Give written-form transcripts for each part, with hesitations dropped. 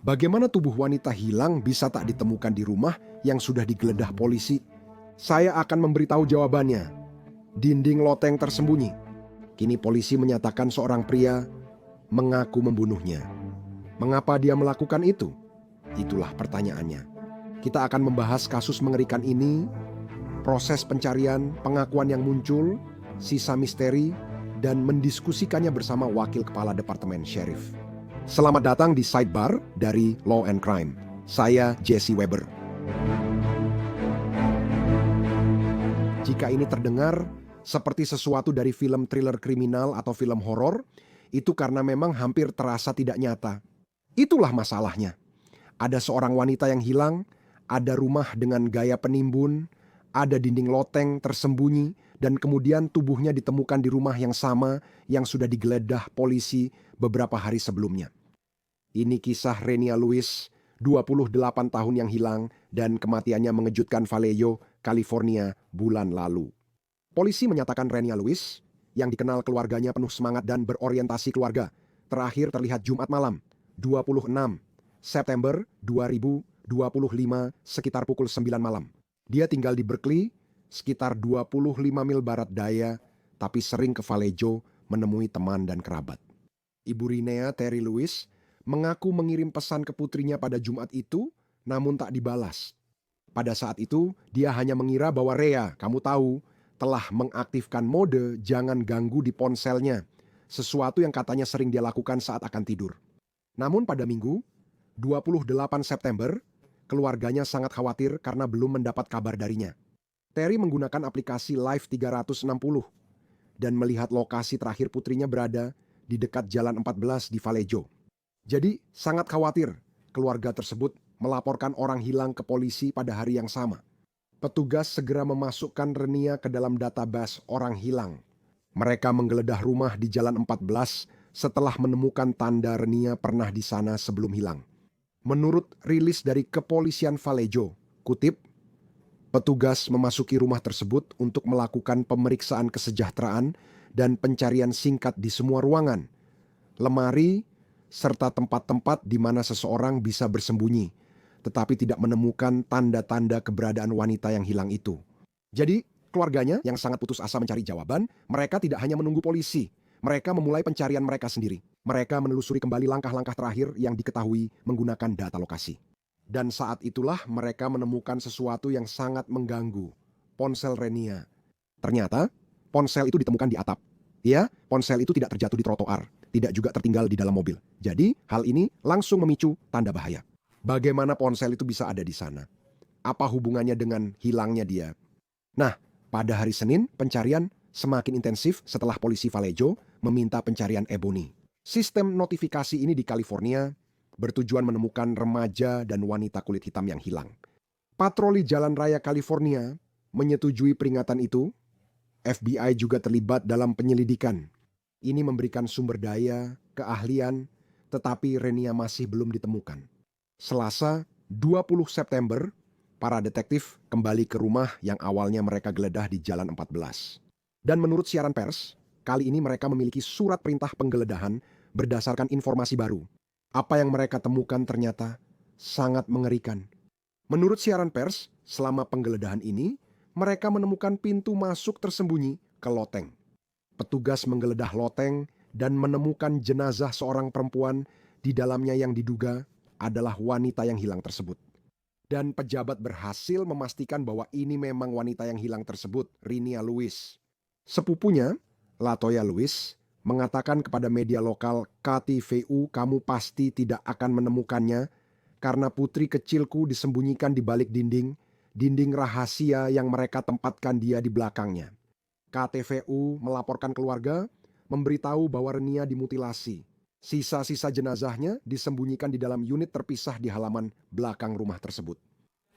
Bagaimana tubuh wanita hilang bisa tak ditemukan di rumah yang sudah digeledah polisi? Saya akan memberitahu jawabannya. Dinding loteng tersembunyi. Kini polisi menyatakan seorang pria mengaku membunuhnya. Mengapa dia melakukan itu? Itulah pertanyaannya. Kita akan membahas kasus mengerikan ini, proses pencarian, pengakuan yang muncul, sisa misteri, dan mendiskusikannya bersama Wakil Kepala Departemen Sheriff. Selamat datang di Sidebar dari Law and Crime. Saya Jesse Weber. Jika ini terdengar seperti sesuatu dari film thriller kriminal atau film horor, itu karena memang hampir terasa tidak nyata. Itulah masalahnya. Ada seorang wanita yang hilang, ada rumah dengan gaya penimbun, ada dinding loteng tersembunyi, dan kemudian tubuhnya ditemukan di rumah yang sama yang sudah digeledah polisi beberapa hari sebelumnya. Ini kisah Renia Lewis, 28 tahun yang hilang dan kematiannya mengejutkan Vallejo, California bulan lalu. Polisi menyatakan Renia Lewis, yang dikenal keluarganya penuh semangat dan berorientasi keluarga, terakhir terlihat Jumat malam, 26 September 2025 sekitar pukul 9 malam. Dia tinggal di Berkeley, sekitar 25 mil barat daya, tapi sering ke Vallejo menemui teman dan kerabat. Ibu Renia Terry Lewis mengaku mengirim pesan ke putrinya pada Jumat itu, namun tak dibalas. Pada saat itu, dia hanya mengira bahwa Rea, kamu tahu, telah mengaktifkan mode jangan ganggu di ponselnya, sesuatu yang katanya sering dia lakukan saat akan tidur. Namun pada Minggu, 28 September, keluarganya sangat khawatir karena belum mendapat kabar darinya. Terry menggunakan aplikasi Live 360 dan melihat lokasi terakhir putrinya berada di dekat Jalan 14 di Vallejo. Jadi sangat khawatir keluarga tersebut melaporkan orang hilang ke polisi pada hari yang sama. Petugas segera memasukkan Renia ke dalam database orang hilang. Mereka menggeledah rumah di Jalan 14 setelah menemukan tanda Renia pernah di sana sebelum hilang. Menurut rilis dari Kepolisian Vallejo, kutip, petugas memasuki rumah tersebut untuk melakukan pemeriksaan kesejahteraan dan pencarian singkat di semua ruangan, lemari, serta tempat-tempat di mana seseorang bisa bersembunyi, tetapi tidak menemukan tanda-tanda keberadaan wanita yang hilang itu. Jadi, keluarganya yang sangat putus asa mencari jawaban, mereka tidak hanya menunggu polisi, mereka memulai pencarian mereka sendiri. Mereka menelusuri kembali langkah-langkah terakhir yang diketahui menggunakan data lokasi. Dan saat itulah mereka menemukan sesuatu yang sangat mengganggu, ponsel Renia. Ternyata, ponsel itu ditemukan di atap. Ya, ponsel itu tidak terjatuh di trotoar, tidak juga tertinggal di dalam mobil. Jadi, hal ini langsung memicu tanda bahaya. Bagaimana ponsel itu bisa ada di sana? Apa hubungannya dengan hilangnya dia? Nah, pada hari Senin, pencarian semakin intensif setelah polisi Vallejo meminta pencarian Ebony. Sistem notifikasi ini di California bertujuan menemukan remaja dan wanita kulit hitam yang hilang. Patroli Jalan Raya California menyetujui peringatan itu. FBI juga terlibat dalam penyelidikan. Ini memberikan sumber daya, keahlian, tetapi Renia masih belum ditemukan. Selasa, 20 September, para detektif kembali ke rumah yang awalnya mereka geledah di Jalan 14. Dan menurut siaran pers, kali ini mereka memiliki surat perintah penggeledahan berdasarkan informasi baru. Apa yang mereka temukan ternyata sangat mengerikan. Menurut siaran pers, selama penggeledahan ini, mereka menemukan pintu masuk tersembunyi ke loteng. Petugas menggeledah loteng dan menemukan jenazah seorang perempuan di dalamnya yang diduga adalah wanita yang hilang tersebut. Dan pejabat berhasil memastikan bahwa ini memang wanita yang hilang tersebut, Renia Lewis. Sepupunya, Latoya Lewis, mengatakan kepada media lokal KTVU, kamu pasti tidak akan menemukannya karena putri kecilku disembunyikan di balik dinding rahasia yang mereka tempatkan dia di belakangnya. KTVU melaporkan keluarga, memberitahu bahwa Renia dimutilasi. Sisa-sisa jenazahnya disembunyikan di dalam unit terpisah di halaman belakang rumah tersebut.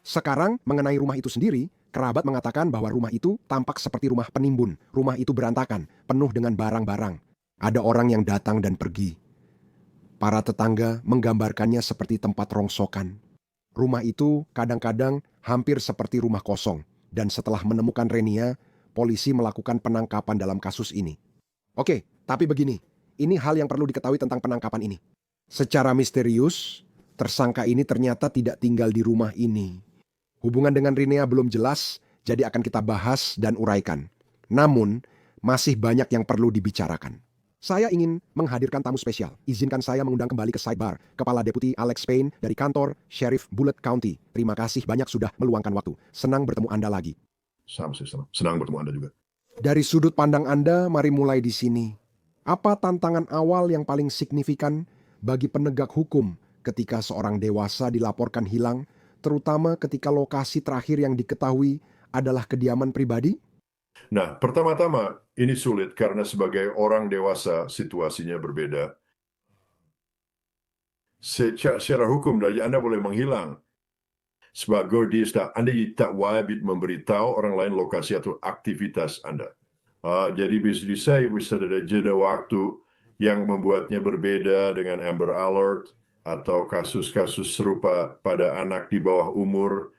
Sekarang mengenai rumah itu sendiri, kerabat mengatakan bahwa rumah itu tampak seperti rumah penimbun. Rumah itu berantakan, penuh dengan barang-barang. Ada orang yang datang dan pergi. Para tetangga menggambarkannya seperti tempat rongsokan. Rumah itu kadang-kadang hampir seperti rumah kosong. Dan setelah menemukan Renia, polisi melakukan penangkapan dalam kasus ini. Oke, tapi begini. Ini hal yang perlu diketahui tentang penangkapan ini. Secara misterius, Tersangka ini ternyata tidak tinggal di rumah ini. Hubungan dengan Rinea belum jelas, jadi akan kita bahas dan uraikan. Namun, masih banyak yang perlu dibicarakan. Saya ingin menghadirkan tamu spesial. Izinkan saya mengundang kembali ke sidebar Kepala Deputi Alex Payne dari kantor Sheriff Bullitt County. Terima kasih banyak sudah meluangkan waktu. Senang bertemu Anda lagi. Sama sih, senang bertemu Anda juga. Dari sudut pandang Anda, mari mulai di sini. Apa tantangan awal yang paling signifikan bagi penegak hukum ketika seorang dewasa dilaporkan hilang, terutama ketika lokasi terakhir yang diketahui adalah kediaman pribadi? Nah, pertama-tama ini sulit karena sebagai orang dewasa situasinya berbeda. Secara hukum dari Anda boleh menghilang. Sebagai Anda tak wajib memberitahu orang lain lokasi atau aktivitas Anda. Jadi bisa ada jeda waktu yang membuatnya berbeda dengan Amber Alert atau kasus-kasus serupa pada anak di bawah umur,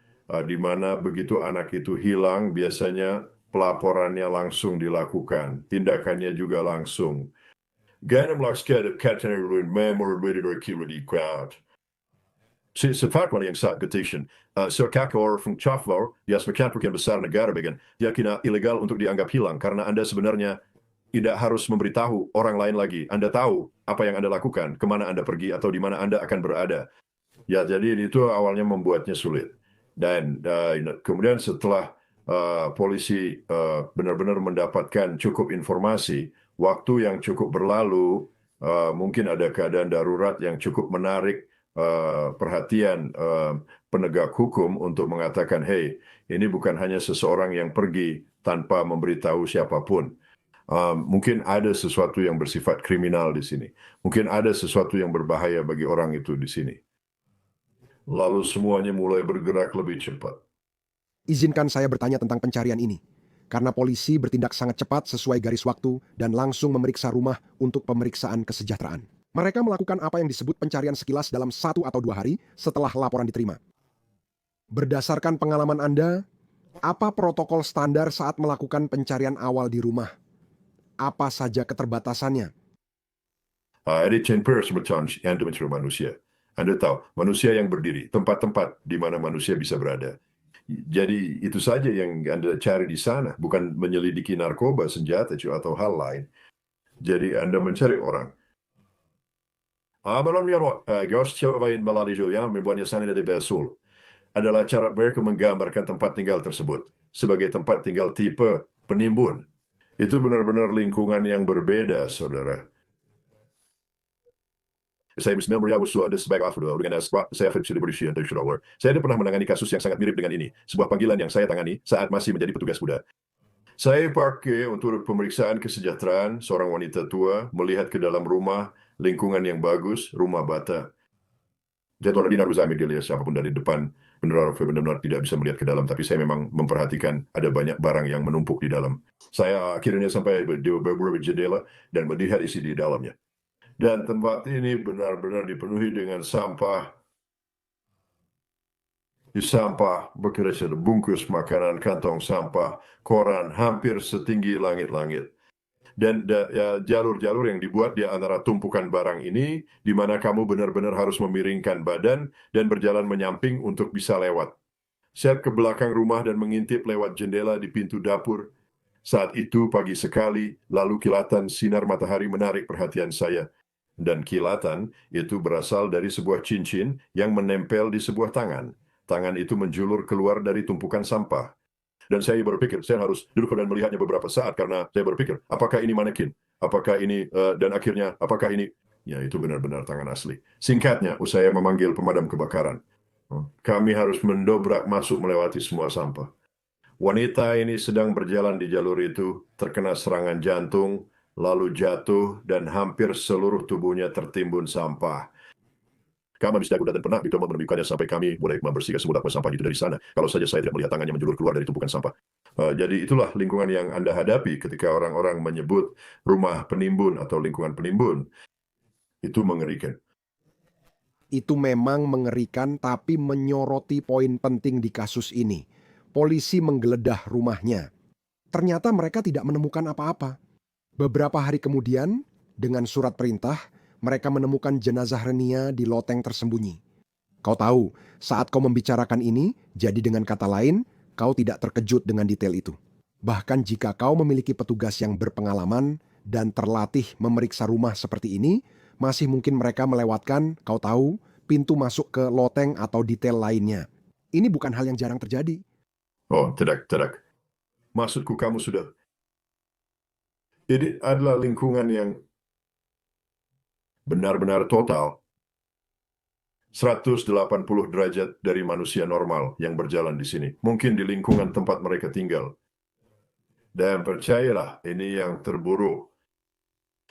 di mana begitu anak itu hilang, biasanya pelaporannya langsung dilakukan, tindakannya juga langsung. Ganam lakskan kategorin member security crowd. Sepakat yang saat petition, kakor from Chaflor, diasmakakan besar negara bagian, dia kena ilegal untuk dianggap hilang karena Anda sebenarnya tidak harus memberitahu orang lain lagi. Anda tahu apa yang Anda lakukan, kemana Anda pergi, atau di mana Anda akan berada. Ya, jadi itu awalnya membuatnya sulit. Dan kemudian setelah polisi benar-benar mendapatkan cukup informasi, waktu yang cukup berlalu, mungkin ada keadaan darurat yang cukup menarik perhatian penegak hukum untuk mengatakan, hey, ini bukan hanya seseorang yang pergi tanpa memberitahu siapapun. Mungkin ada sesuatu yang bersifat kriminal di sini. Mungkin ada sesuatu yang berbahaya bagi orang itu di sini. Lalu semuanya mulai bergerak lebih cepat. Izinkan saya bertanya tentang pencarian ini. Karena polisi bertindak sangat cepat sesuai garis waktu dan langsung memeriksa rumah untuk pemeriksaan kesejahteraan. Mereka melakukan apa yang disebut pencarian sekilas dalam 1 atau 2 hari setelah laporan diterima. Berdasarkan pengalaman Anda, apa protokol standar saat melakukan pencarian awal di rumah? Apa saja keterbatasannya? Ada chamber macam Anda mencari manusia. Anda tahu, manusia yang berdiri, tempat-tempat di mana manusia bisa berada. Jadi itu saja yang Anda cari di sana, bukan menyelidiki narkoba, senjata, atau hal lain. Jadi Anda mencari orang. Membuatnya sana dari Besul adalah cara mereka menggambarkan tempat tinggal tersebut sebagai tempat tinggal tipe penimbun. Itu benar-benar lingkungan yang berbeda, saudara. Saya pernah menangani kasus yang sangat mirip dengan ini, sebuah panggilan yang saya tangani saat masih menjadi petugas muda. Saya pakai untuk pemeriksaan kesejahteraan seorang wanita tua, melihat ke dalam rumah, lingkungan yang bagus, rumah bata. Jadwal dinar uzami dilihat siapapun dari depan, benar-benar tidak bisa melihat ke dalam, tapi saya memang memperhatikan ada banyak barang yang menumpuk di dalam. Saya akhirnya sampai di beberapa jendela dan melihat isi di dalamnya. Dan tempat ini benar-benar dipenuhi dengan sampah. Di sampah, bekerja bungkus makanan, kantong sampah, koran, hampir setinggi langit-langit. Dan jalur-jalur yang dibuat di antara tumpukan barang ini, di mana kamu benar-benar harus memiringkan badan dan berjalan menyamping untuk bisa lewat. Saya ke belakang rumah dan mengintip lewat jendela di pintu dapur. Saat itu pagi sekali, lalu kilatan sinar matahari menarik perhatian saya. Dan kilatan itu berasal dari sebuah cincin yang menempel di sebuah tangan. Tangan itu menjulur keluar dari tumpukan sampah. Dan saya berpikir, saya harus duduk dan melihatnya beberapa saat karena saya berpikir, apakah ini manekin? Apakah ini, dan akhirnya, apakah ini? Ya, itu benar-benar tangan asli. Singkatnya, saya memanggil pemadam kebakaran. Kami harus mendobrak masuk melewati semua sampah. Wanita ini sedang berjalan di jalur itu, terkena serangan jantung, lalu jatuh, dan hampir seluruh tubuhnya tertimbun sampah. Kami bisa dan pernah mencoba menemukannya sampai kami boleh membersihkan semua sampah itu dari sana. Kalau saja saya tidak melihat tangannya menjulur keluar dari tumpukan sampah. Jadi itulah lingkungan yang Anda hadapi ketika orang-orang menyebut rumah penimbun atau lingkungan penimbun. Itu mengerikan. Itu memang mengerikan tapi menyoroti poin penting di kasus ini. Polisi menggeledah rumahnya. Ternyata mereka tidak menemukan apa-apa. Beberapa hari kemudian, dengan surat perintah, mereka menemukan jenazah Renia di loteng tersembunyi. Kau tahu, saat kau membicarakan ini, jadi dengan kata lain, kau tidak terkejut dengan detail itu. Bahkan jika kau memiliki petugas yang berpengalaman dan terlatih memeriksa rumah seperti ini, masih mungkin mereka melewatkan, kau tahu, pintu masuk ke loteng atau detail lainnya. Ini bukan hal yang jarang terjadi. Oh, tidak. Maksudku kamu sudah. Ini adalah lingkungan yang benar-benar total. 180 derajat dari manusia normal yang berjalan di sini. Mungkin di lingkungan tempat mereka tinggal. Dan percayalah, ini yang terburuk.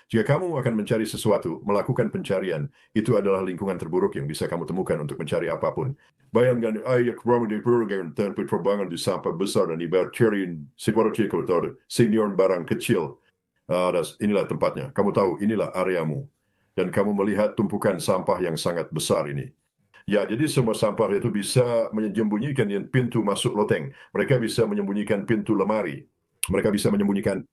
Jika kamu akan mencari sesuatu, melakukan pencarian, itu adalah lingkungan terburuk yang bisa kamu temukan untuk mencari apapun. Bayangkan, ayah kamu di pergangan tanpa terbangan di sampah besar dan ibarat cariin seperti atau senior barang kecil. Inilah tempatnya. Kamu tahu, inilah areamu. Dan kamu melihat tumpukan sampah yang sangat besar ini. Ya, jadi semua sampah itu bisa menyembunyikan pintu masuk loteng. Mereka bisa menyembunyikan pintu lemari. Mereka bisa menyembunyikan.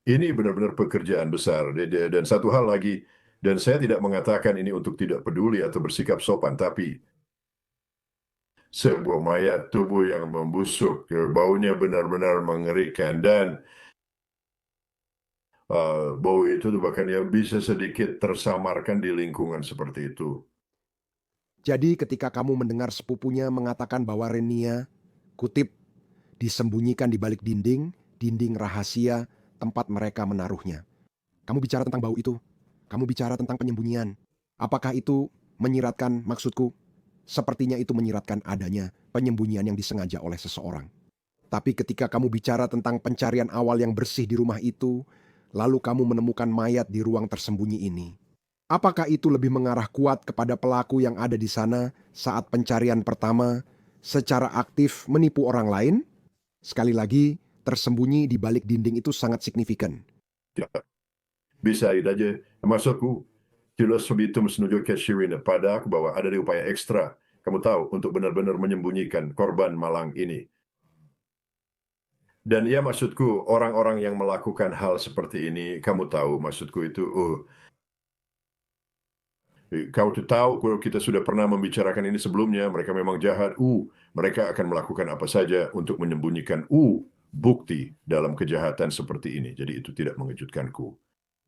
Ini benar-benar pekerjaan besar. Dan satu hal lagi, dan saya tidak mengatakan ini untuk tidak peduli atau bersikap sopan, tapi sebuah mayat tubuh yang membusuk, baunya benar-benar mengerikan, dan bau itu tuh bahkan yang bisa sedikit tersamarkan di lingkungan seperti itu. Jadi ketika kamu mendengar sepupunya mengatakan bahwa Renia, kutip, disembunyikan di balik dinding, dinding rahasia, tempat mereka menaruhnya. Kamu bicara tentang bau itu. Kamu bicara tentang penyembunyian. Apakah itu menyiratkan maksudku? Sepertinya itu menyiratkan adanya penyembunyian yang disengaja oleh seseorang. Tapi ketika kamu bicara tentang pencarian awal yang bersih di rumah itu, lalu kamu menemukan mayat di ruang tersembunyi ini. Apakah itu lebih mengarah kuat kepada pelaku yang ada di sana saat pencarian pertama secara aktif menipu orang lain? Sekali lagi, tersembunyi di balik dinding itu sangat signifikan. Ya, bisa aja. Maksudku, jelas itu menunjukkan Shirina pada aku bahwa ada upaya ekstra. Kamu tahu, untuk benar-benar menyembunyikan korban malang ini. Dan ya maksudku, orang-orang yang melakukan hal seperti ini, kamu tahu maksudku itu, kau tuh tahu kalau kita sudah pernah membicarakan ini sebelumnya, mereka memang jahat, mereka akan melakukan apa saja untuk menyembunyikan, bukti dalam kejahatan seperti ini. Jadi itu tidak mengejutkanku.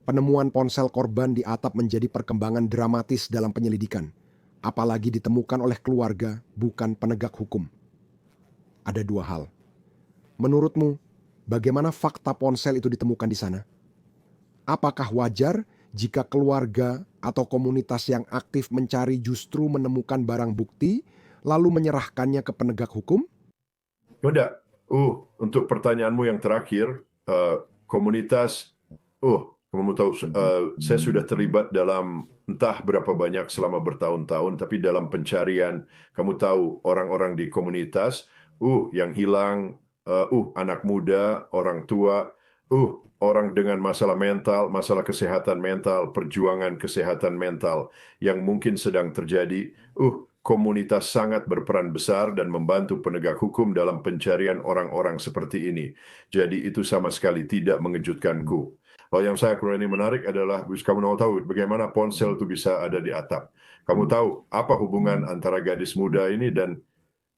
Penemuan ponsel korban di atap menjadi perkembangan dramatis dalam penyelidikan. Apalagi ditemukan oleh keluarga, bukan penegak hukum. Ada dua hal. Menurutmu, bagaimana fakta ponsel itu ditemukan di sana? Apakah wajar jika keluarga atau komunitas yang aktif mencari justru menemukan barang bukti, lalu menyerahkannya ke penegak hukum? Tidak. Untuk pertanyaanmu yang terakhir, komunitas, kamu tahu, saya sudah terlibat dalam entah berapa banyak selama bertahun-tahun, tapi dalam pencarian, kamu tahu orang-orang di komunitas, yang hilang, anak muda, orang tua, orang dengan masalah mental, masalah kesehatan mental, perjuangan kesehatan mental yang mungkin sedang terjadi, komunitas sangat berperan besar dan membantu penegak hukum dalam pencarian orang-orang seperti ini. Jadi itu sama sekali tidak mengejutkanku. Hal yang saya kira ini menarik adalah, kamu mau tahu bagaimana ponsel itu bisa ada di atap. Kamu tahu apa hubungan antara gadis muda ini dan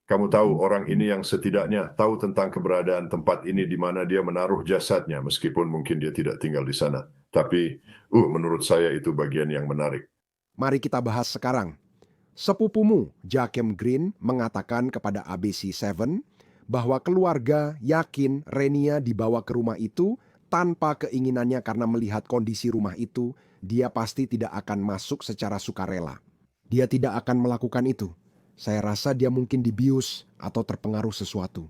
kamu tahu orang ini yang setidaknya tahu tentang keberadaan tempat ini di mana dia menaruh jasadnya, meskipun mungkin dia tidak tinggal di sana. Tapi, menurut saya itu bagian yang menarik. Mari kita bahas sekarang. Sepupumu, Joachim Green, mengatakan kepada ABC7 bahwa keluarga yakin Renia dibawa ke rumah itu tanpa keinginannya karena melihat kondisi rumah itu, dia pasti tidak akan masuk secara sukarela. Dia tidak akan melakukan itu. Saya rasa dia mungkin dibius atau terpengaruh sesuatu.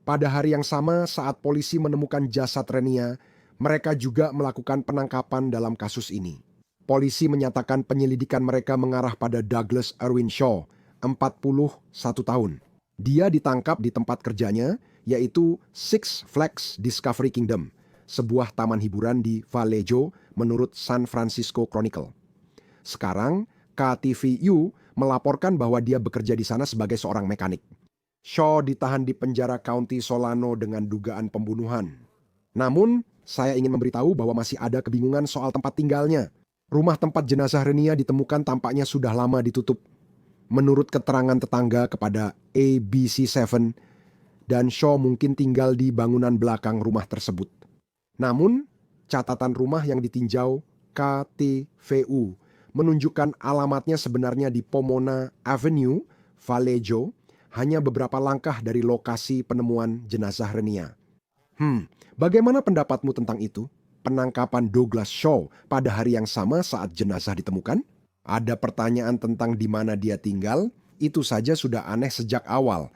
Pada hari yang sama saat polisi menemukan jasad Renia, mereka juga melakukan penangkapan dalam kasus ini. Polisi menyatakan penyelidikan mereka mengarah pada Douglas Erwin Shaw, 41 tahun. Dia ditangkap di tempat kerjanya, yaitu Six Flags Discovery Kingdom, sebuah taman hiburan di Vallejo menurut San Francisco Chronicle. Sekarang, KTVU melaporkan bahwa dia bekerja di sana sebagai seorang mekanik. Shaw ditahan di penjara County Solano dengan dugaan pembunuhan. Namun, saya ingin memberitahu bahwa masih ada kebingungan soal tempat tinggalnya. Rumah tempat jenazah Renia ditemukan tampaknya sudah lama ditutup. Menurut keterangan tetangga kepada ABC7, dan Shaw mungkin tinggal di bangunan belakang rumah tersebut. Namun, catatan rumah yang ditinjau KTVU menunjukkan alamatnya sebenarnya di Pomona Avenue, Vallejo, hanya beberapa langkah dari lokasi penemuan jenazah Renia. Bagaimana pendapatmu tentang itu? Penangkapan Douglas Shaw pada hari yang sama saat jenazah ditemukan? Ada pertanyaan tentang di mana dia tinggal? Itu saja sudah aneh sejak awal.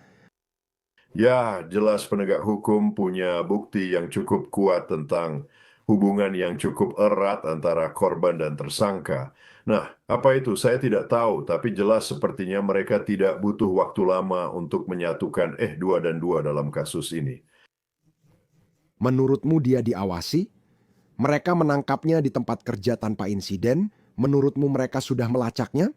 Ya, jelas penegak hukum punya bukti yang cukup kuat tentang hubungan yang cukup erat antara korban dan tersangka. Nah, apa itu? Saya tidak tahu, tapi jelas sepertinya mereka tidak butuh waktu lama untuk menyatukan dua dan dua dalam kasus ini. Menurutmu dia diawasi? Mereka menangkapnya di tempat kerja tanpa insiden? Menurutmu mereka sudah melacaknya?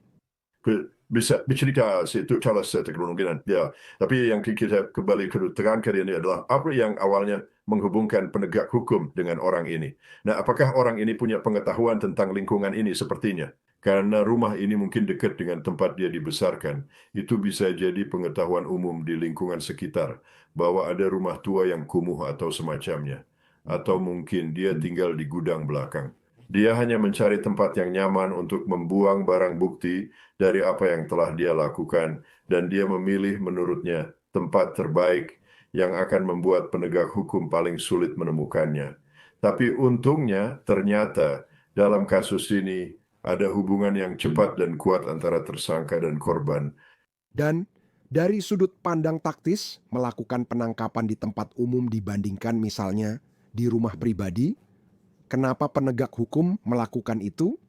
Bisa bercerita situ cara kemungkinan ya, tapi yang kita kembali tekankan ini adalah apa yang awalnya menghubungkan penegak hukum dengan orang ini. Nah, apakah orang ini punya pengetahuan tentang lingkungan ini? Sepertinya karena rumah ini mungkin dekat dengan tempat dia dibesarkan, itu bisa jadi pengetahuan umum di lingkungan sekitar bahwa ada rumah tua yang kumuh atau semacamnya, atau mungkin dia tinggal di gudang belakang. Dia hanya mencari tempat yang nyaman untuk membuang barang bukti dari apa yang telah dia lakukan, dan dia memilih menurutnya tempat terbaik yang akan membuat penegak hukum paling sulit menemukannya. Tapi untungnya ternyata dalam kasus ini ada hubungan yang cepat dan kuat antara tersangka dan korban. Dan dari sudut pandang taktis, melakukan penangkapan di tempat umum dibandingkan misalnya di rumah pribadi, kenapa penegak hukum melakukan itu?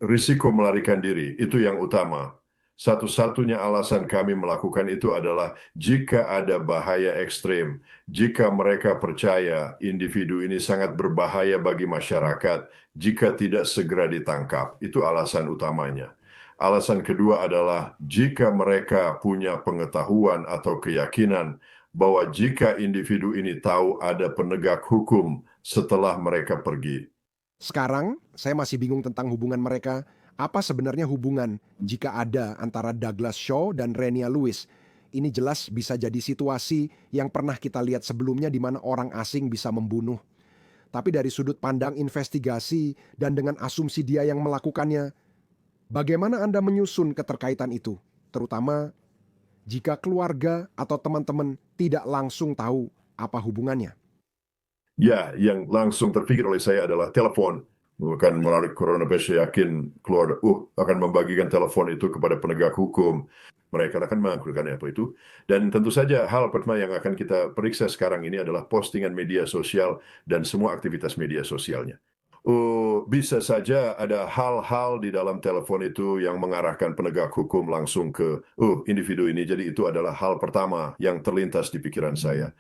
Risiko melarikan diri, itu yang utama. Satu-satunya alasan kami melakukan itu adalah jika ada bahaya ekstrem, jika mereka percaya individu ini sangat berbahaya bagi masyarakat, jika tidak segera ditangkap, itu alasan utamanya. Alasan kedua adalah jika mereka punya pengetahuan atau keyakinan bahwa jika individu ini tahu ada penegak hukum setelah mereka pergi. Sekarang, saya masih bingung tentang hubungan mereka. Apa sebenarnya hubungan jika ada antara Douglas Shaw dan Renia Lewis? Ini jelas bisa jadi situasi yang pernah kita lihat sebelumnya di mana orang asing bisa membunuh. Tapi dari sudut pandang investigasi dan dengan asumsi dia yang melakukannya, bagaimana Anda menyusun keterkaitan itu? Terutama jika keluarga atau teman-teman tidak langsung tahu apa hubungannya. Ya, yang langsung terpikir oleh saya adalah telepon. Bukan melalui coronavirus, saya yakin keluarga akan membagikan telepon itu kepada penegak hukum. Mereka akan melakukan apa itu. Dan tentu saja hal pertama yang akan kita periksa sekarang ini adalah postingan media sosial dan semua aktivitas media sosialnya. Bisa saja ada hal-hal di dalam telepon itu yang mengarahkan penegak hukum langsung ke individu ini. Jadi itu adalah hal pertama yang terlintas di pikiran saya.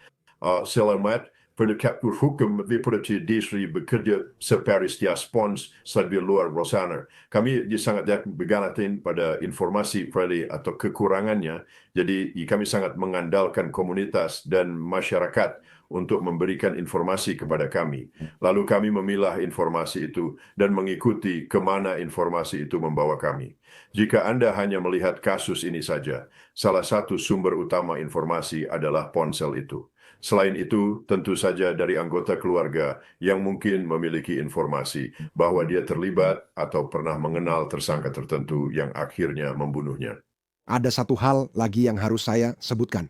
Selamat penegak hukum Viprati Disri bekerja separis dia spons di luar sana. Kami sangat bergantung pada informasi Freddy atau kekurangannya. Jadi kami sangat mengandalkan komunitas dan masyarakat untuk memberikan informasi kepada kami. Lalu kami memilah informasi itu dan mengikuti kemana informasi itu membawa kami. Jika Anda hanya melihat kasus ini saja, salah satu sumber utama informasi adalah ponsel itu. Selain itu, tentu saja dari anggota keluarga yang mungkin memiliki informasi bahwa dia terlibat atau pernah mengenal tersangka tertentu yang akhirnya membunuhnya. Ada satu hal lagi yang harus saya sebutkan.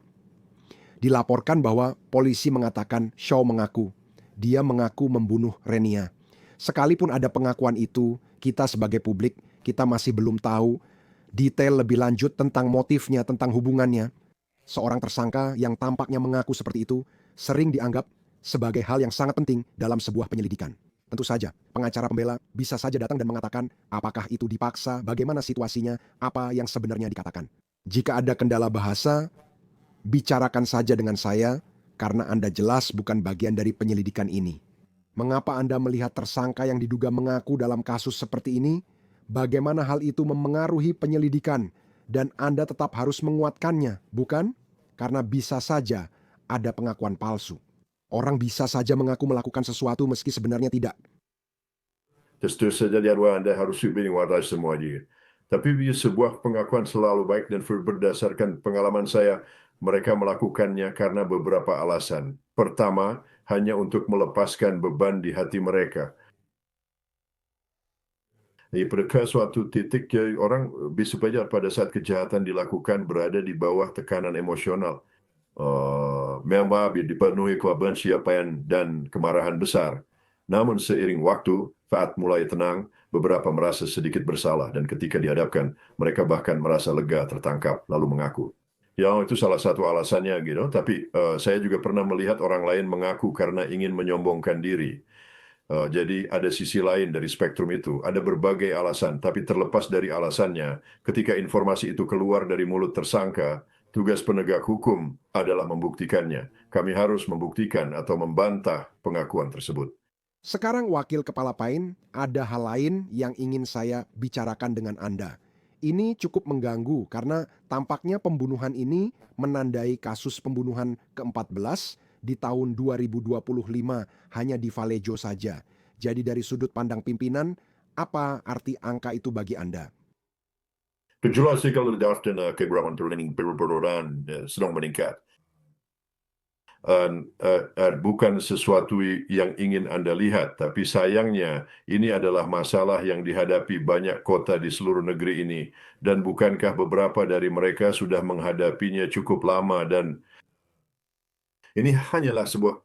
Dilaporkan bahwa polisi mengatakan Shaw mengaku. Dia mengaku membunuh Renia. Sekalipun ada pengakuan itu, kita sebagai publik, kita masih belum tahu detail lebih lanjut tentang motifnya, tentang hubungannya. Seorang tersangka yang tampaknya mengaku seperti itu sering dianggap sebagai hal yang sangat penting dalam sebuah penyelidikan. Tentu saja, pengacara pembela bisa saja datang dan mengatakan apakah itu dipaksa, bagaimana situasinya, apa yang sebenarnya dikatakan. Jika ada kendala bahasa, bicarakan saja dengan saya karena Anda jelas bukan bagian dari penyelidikan ini. Mengapa Anda melihat tersangka yang diduga mengaku dalam kasus seperti ini? Bagaimana hal itu memengaruhi penyelidikan? Dan Anda tetap harus menguatkannya, bukan? Karena bisa saja ada pengakuan palsu. Orang bisa saja mengaku melakukan sesuatu meski sebenarnya tidak. Tentu saja jadwal Anda harus menguasai semuanya. Tapi sebuah pengakuan selalu baik dan berdasarkan pengalaman saya, mereka melakukannya karena beberapa alasan. Pertama, hanya untuk melepaskan beban di hati mereka. Pada suatu titik, orang bisa saja pada saat kejahatan dilakukan berada di bawah tekanan emosional. Memang dipenuhi kebencian dan kemarahan besar. Namun seiring waktu, saat mulai tenang, beberapa merasa sedikit bersalah dan ketika dihadapkan, mereka bahkan merasa lega, tertangkap, lalu mengaku. Ya, itu salah satu alasannya gitu. Tapi saya juga pernah melihat orang lain mengaku karena ingin menyombongkan diri. Jadi ada sisi lain dari spektrum itu. Ada berbagai alasan, tapi terlepas dari alasannya, ketika informasi itu keluar dari mulut tersangka, tugas penegak hukum adalah membuktikannya. Kami harus membuktikan atau membantah pengakuan tersebut. Sekarang Wakil Kepala Pain, ada hal lain yang ingin saya bicarakan dengan Anda. Ini cukup mengganggu karena tampaknya pembunuhan ini menandai kasus pembunuhan ke-14 di tahun 2025 hanya di Vallejo saja. Jadi dari sudut pandang pimpinan, apa arti angka itu bagi Anda? Jelas sih kalau dan kegeraman training perburuan sedang meningkat. Bukan sesuatu yang ingin Anda lihat, tapi sayangnya ini adalah masalah yang dihadapi banyak kota di seluruh negeri ini. Dan bukankah beberapa dari mereka sudah menghadapinya cukup lama dan ini hanyalah sebuah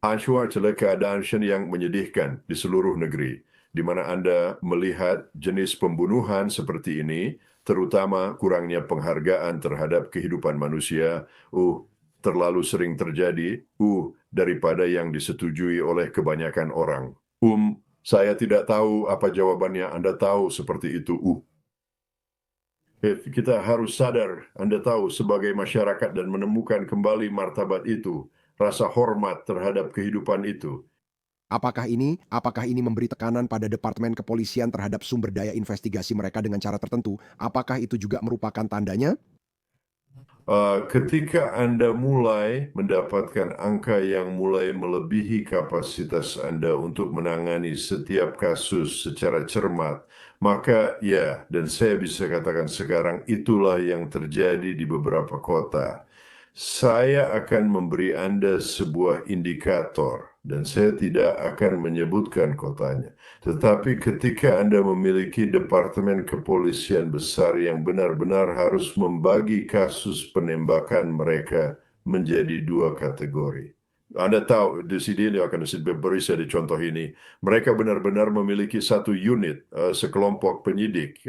acuan keadaan yang menyedihkan di seluruh negeri, di mana Anda melihat jenis pembunuhan seperti ini, terutama kurangnya penghargaan terhadap kehidupan manusia, terlalu sering terjadi, daripada yang disetujui oleh kebanyakan orang. Saya tidak tahu apa jawabannya, Anda tahu seperti itu, Kita harus sadar, Anda tahu, sebagai masyarakat dan menemukan kembali martabat itu, rasa hormat terhadap kehidupan itu. Apakah ini memberi tekanan pada Departemen Kepolisian terhadap sumber daya investigasi mereka dengan cara tertentu? Apakah itu juga merupakan tandanya? Ketika Anda mulai mendapatkan angka yang mulai melebihi kapasitas Anda untuk menangani setiap kasus secara cermat, maka ya, dan saya bisa katakan sekarang itulah yang terjadi di beberapa kota. Saya akan memberi Anda sebuah indikator, dan saya tidak akan menyebutkan kotanya. Tetapi ketika Anda memiliki departemen kepolisian besar yang benar-benar harus membagi kasus penembakan mereka menjadi dua kategori. Anda tahu, di sini akan beri saya di contoh ini. Mereka benar-benar memiliki satu unit, sekelompok penyidik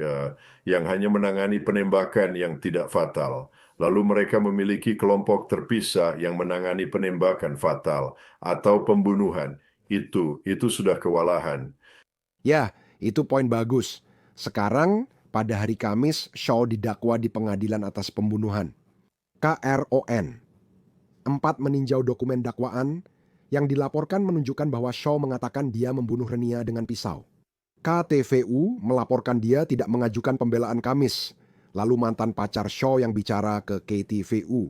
yang hanya menangani penembakan yang tidak fatal. Lalu mereka memiliki kelompok terpisah yang menangani penembakan fatal atau pembunuhan. Itu sudah kewalahan. Ya, itu poin bagus. Sekarang, pada hari Kamis, Shaw didakwa di pengadilan atas pembunuhan. KRON 4 meninjau dokumen dakwaan yang dilaporkan menunjukkan bahwa Shaw mengatakan dia membunuh Renia dengan pisau. KTVU melaporkan dia tidak mengajukan pembelaan Kamis. Lalu mantan pacar Shaw yang bicara ke KTVU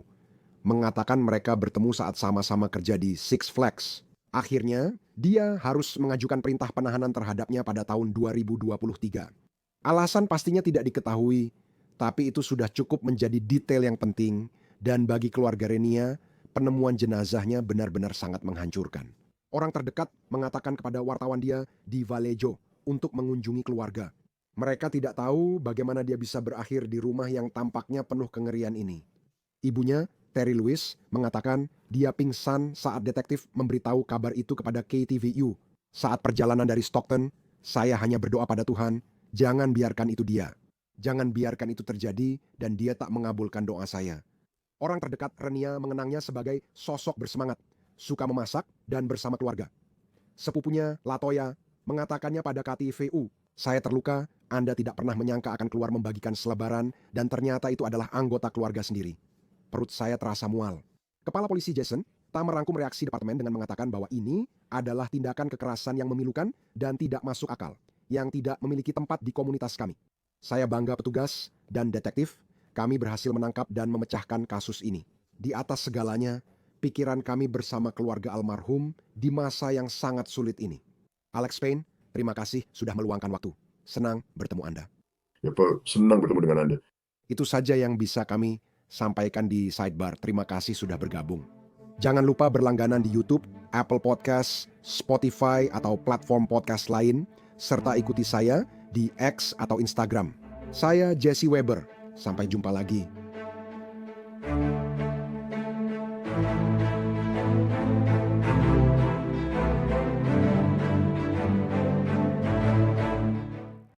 mengatakan mereka bertemu saat sama-sama kerja di Six Flags. Akhirnya, dia harus mengajukan perintah penahanan terhadapnya pada tahun 2023. Alasan pastinya tidak diketahui, tapi itu sudah cukup menjadi detail yang penting, dan bagi keluarga Renia, penemuan jenazahnya benar-benar sangat menghancurkan. Orang terdekat mengatakan kepada wartawan dia di Vallejo untuk mengunjungi keluarga. Mereka tidak tahu bagaimana dia bisa berakhir di rumah yang tampaknya penuh kengerian ini. Ibunya, Terry Lewis, mengatakan dia pingsan saat detektif memberitahu kabar itu kepada KTVU. Saat perjalanan dari Stockton, saya hanya berdoa pada Tuhan, jangan biarkan itu dia. Jangan biarkan itu terjadi dan dia tak mengabulkan doa saya. Orang terdekat Renia mengenangnya sebagai sosok bersemangat, suka memasak dan bersama keluarga. Sepupunya, Latoya, mengatakannya pada KTVU, saya terluka, Anda tidak pernah menyangka akan keluar membagikan selebaran dan ternyata itu adalah anggota keluarga sendiri. Perut saya terasa mual. Kepala Polisi Jason tak merangkum reaksi departemen dengan mengatakan bahwa ini adalah tindakan kekerasan yang memilukan dan tidak masuk akal, yang tidak memiliki tempat di komunitas kami. Saya bangga petugas dan detektif, kami berhasil menangkap dan memecahkan kasus ini. Di atas segalanya, pikiran kami bersama keluarga almarhum di masa yang sangat sulit ini. Alex Payne, Terima kasih sudah meluangkan waktu. Senang bertemu Anda. Ya, Pak, senang bertemu dengan Anda. Itu saja yang bisa kami sampaikan di Sidebar. Terima kasih sudah bergabung. Jangan lupa berlangganan di YouTube, Apple Podcast, Spotify, atau platform podcast lain, serta ikuti saya di X atau Instagram. Saya Jesse Weber. Sampai jumpa lagi.